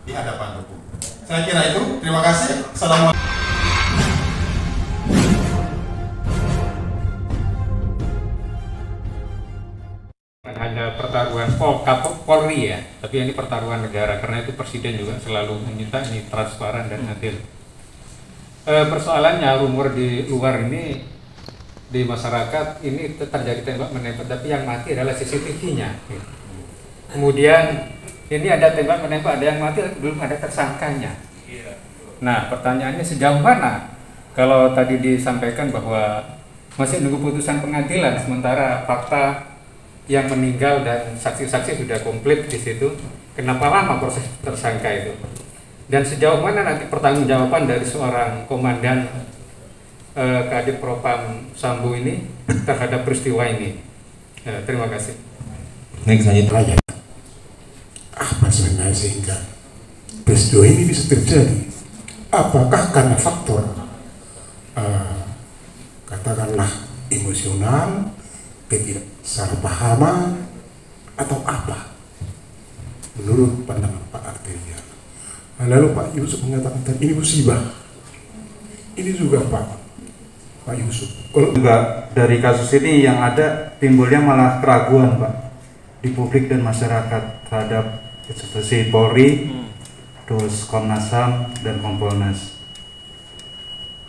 di hadapan hukum. Saya kira itu. Terima kasih. Assalamualaikum. Hanya pertaruhan Polri ya, tapi ini pertaruhan negara, karena itu Presiden juga selalu meminta ini transparan dan adil. Persoalannya rumor di luar ini, di masyarakat ini terjadi tembak menembak, tapi yang mati adalah CCTV-nya. Kemudian ini ada tembak menembak, ada yang mati, belum ada tersangkanya. Nah, pertanyaannya sejauh mana? Kalau tadi disampaikan bahwa masih nunggu putusan pengadilan, sementara fakta yang meninggal dan saksi-saksi sudah komplit di situ, kenapa lama proses tersangka itu? Dan sejauh mana nanti pertanggungjawaban dari seorang komandan Kadif Propam Sambo ini terhadap peristiwa ini? Terima kasih. Next aja. Apa sebenarnya sehingga peristiwa ini bisa terjadi? Apakah karena faktor katakanlah emosional, ketidaksalahpahaman, atau apa? Menurut pandangan Pak Arteria. Lalu Pak Yusuf mengatakan tadi ini musibah. Ini juga Pak Yusuf. Kalau juga dari kasus ini yang ada timbulnya malah keraguan Pak di publik dan masyarakat terhadap institusi Polri, terus Komnas HAM dan Kompolnas.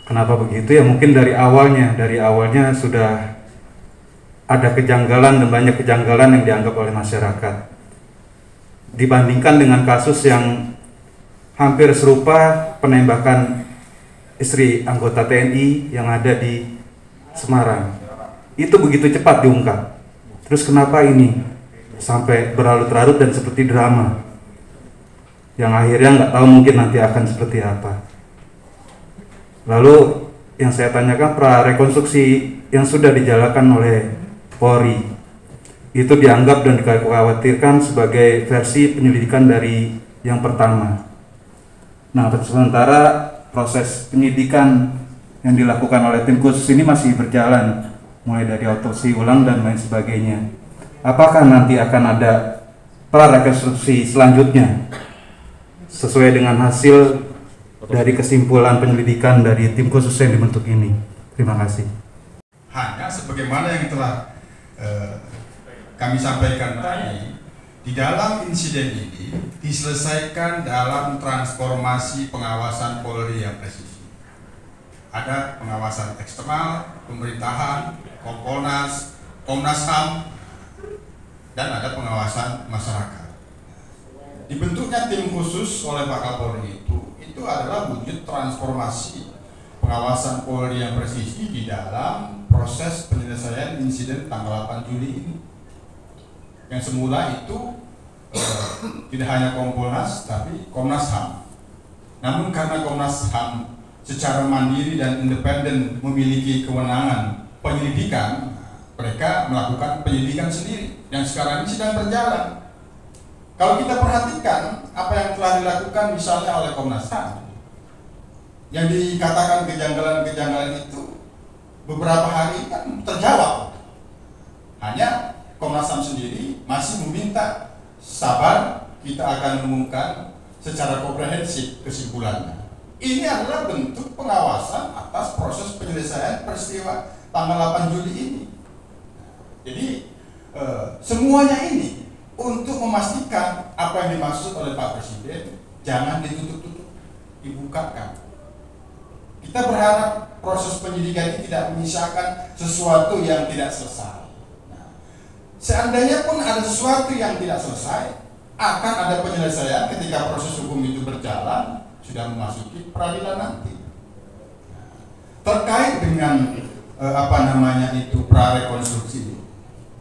Kenapa begitu ya? Mungkin dari awalnya sudah ada kejanggalan dan banyak kejanggalan yang dianggap oleh masyarakat. Dibandingkan dengan kasus yang hampir serupa, penembakan istri anggota TNI yang ada di Semarang. Itu begitu cepat diungkap. Terus kenapa ini sampai berlarut-larut dan seperti drama yang akhirnya nggak tahu mungkin nanti akan seperti apa. Lalu yang saya tanyakan, prarekonstruksi yang sudah dijalankan oleh Polri itu dianggap dan dikhawatirkan sebagai versi penyelidikan dari yang pertama. Nah, sementara proses penyidikan yang dilakukan oleh tim khusus ini masih berjalan, mulai dari otopsi ulang dan lain sebagainya. Apakah nanti akan ada prarekonstruksi selanjutnya sesuai dengan hasil dari kesimpulan penyelidikan dari tim khusus yang dibentuk ini? Terima kasih. Hanya sebagaimana yang telah kami sampaikan tadi, di dalam insiden ini diselesaikan dalam transformasi pengawasan Polri yang presisi. Ada pengawasan eksternal, pemerintahan, Kompolnas, Komnas HAM, dan ada pengawasan masyarakat. Dibentuknya tim khusus oleh Pak Kapolri itu adalah wujud transformasi pengawasan Polri yang presisi di dalam proses penyelesaian insiden tanggal 8 Juli ini. Yang semula itu tidak hanya Kompolnas tapi Komnas HAM. Namun karena Komnas HAM secara mandiri dan independen memiliki kewenangan penyelidikan, mereka melakukan penyelidikan sendiri yang sekarang ini sedang berjalan. Kalau kita perhatikan apa yang telah dilakukan misalnya oleh Komnas HAM, yang dikatakan kejanggalan-kejanggalan itu beberapa hari kan terjawab. Hanya Komnas HAM sendiri masih meminta sabar, kita akan mengumumkan secara komprehensif kesimpulannya. Ini adalah bentuk pengawasan atas proses penyelesaian peristiwa tanggal 8 Juli ini. Jadi semuanya ini untuk memastikan apa yang dimaksud oleh Pak Presiden jangan ditutup-tutup, dibukakan. Kita berharap proses penyidikan ini tidak menyisakan sesuatu yang tidak selesai. Nah, seandainya pun ada sesuatu yang tidak selesai, akan ada penyelesaian ketika proses hukum itu berjalan, sudah memasuki peradilan nanti. Nah, terkait dengan prarekonstruksi,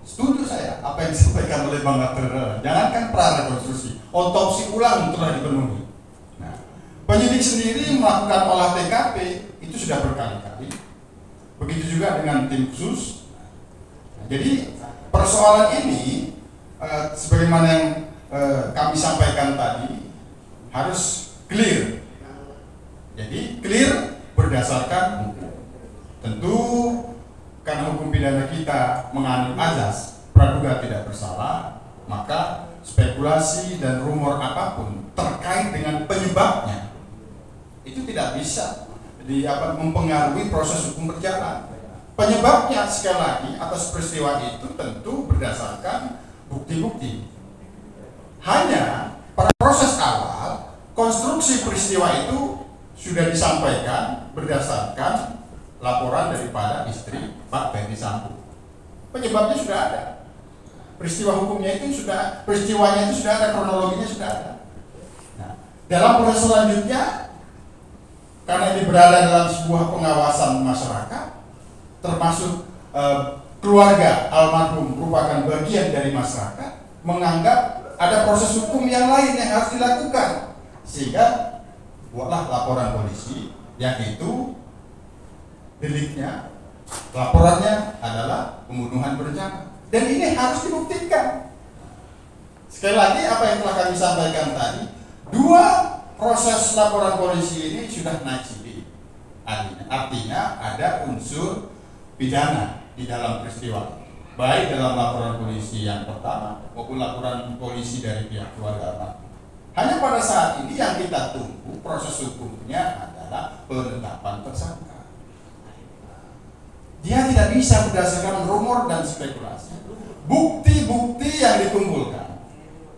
setuju saya apa yang disampaikan oleh Bang Arteria. Jangankan prarekonstruksi, otopsi ulang telah dipenuhi. Nah, penyidik sendiri melakukan olah TKP itu sudah berkali-kali. Begitu juga dengan tim khusus. Nah, jadi persoalan ini sebagaimana yang kami sampaikan tadi harus clear. Jadi clear berdasarkan hukum. Tentu karena hukum pidana kita menganut azas praduga tidak bersalah, maka spekulasi dan rumor apapun terkait penyebabnya itu tidak bisa mempengaruhi proses hukum berjalan. Penyebabnya sekali lagi atas peristiwa itu tentu berdasarkan bukti-bukti. Hanya pada proses awal konstruksi peristiwa itu sudah disampaikan berdasarkan laporan daripada istri Pak Ferdi Sambo. Penyebabnya sudah ada, peristiwa hukumnya itu sudah, peristiwanya itu sudah ada, kronologinya sudah ada. Nah, dalam proses selanjutnya, karena ini berada dalam sebuah pengawasan masyarakat, termasuk keluarga almarhum merupakan bagian dari masyarakat, menganggap ada proses hukum yang lain yang harus dilakukan, sehingga buatlah laporan polisi yang itu deliknya, laporannya adalah pembunuhan berencana, dan ini harus dibuktikan. Sekali lagi apa yang telah kami sampaikan tadi, dua proses laporan polisi ini sudah naik sidik, artinya ada unsur pidana di dalam peristiwa, baik dalam laporan polisi yang pertama maupun laporan polisi dari pihak keluarga almarhum. Hanya pada saat ini yang kita tunggu proses hukumnya adalah penetapan tersangka. Dia tidak bisa berdasarkan rumor dan spekulasi. Bukti-bukti yang dikumpulkan,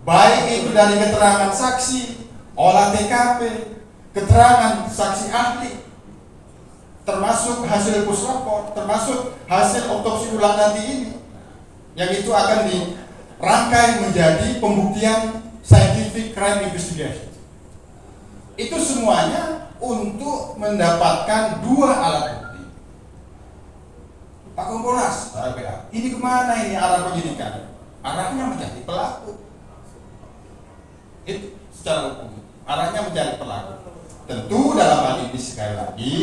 baik itu dari keterangan saksi, olah TKP, keterangan saksi ahli, termasuk hasil puslapor, termasuk hasil otopsi ulang nanti ini, yang itu akan dirangkai menjadi pembuktian scientific crime investigation. Itu semuanya untuk mendapatkan dua alat bukti. Pak Kompolnas, ini kemana ini arah penyidikan? Arahnya mencari pelaku. Itu secara hukum, arahnya mencari pelaku. Tentu dalam hal ini sekali lagi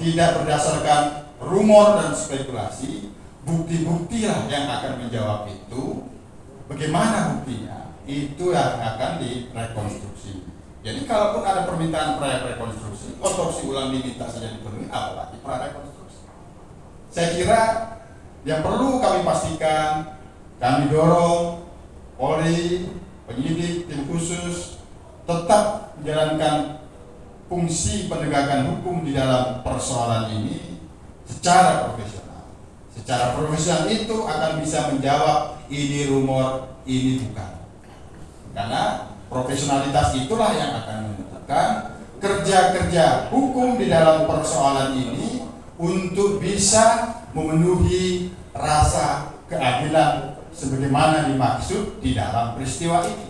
tidak berdasarkan rumor dan spekulasi, bukti-bukti lah yang akan menjawab itu. Bagaimana buktinya? Itu yang akan direkonstruksi. Jadi kalaupun ada permintaan pra-rekonstruksi, otopsi ulang diminta saja dipenuhi, apalagi pra-rekonstruksi. Saya kira yang perlu kami pastikan, kami dorong Polri, penyidik, tim khusus tetap menjalankan fungsi penegakan hukum di dalam persoalan ini secara profesional. Secara profesional itu akan bisa menjawab ini rumor, ini bukan. Karena profesionalitas itulah yang akan menentukan kerja-kerja hukum di dalam persoalan ini untuk bisa memenuhi rasa keadilan sebagaimana dimaksud di dalam peristiwa ini.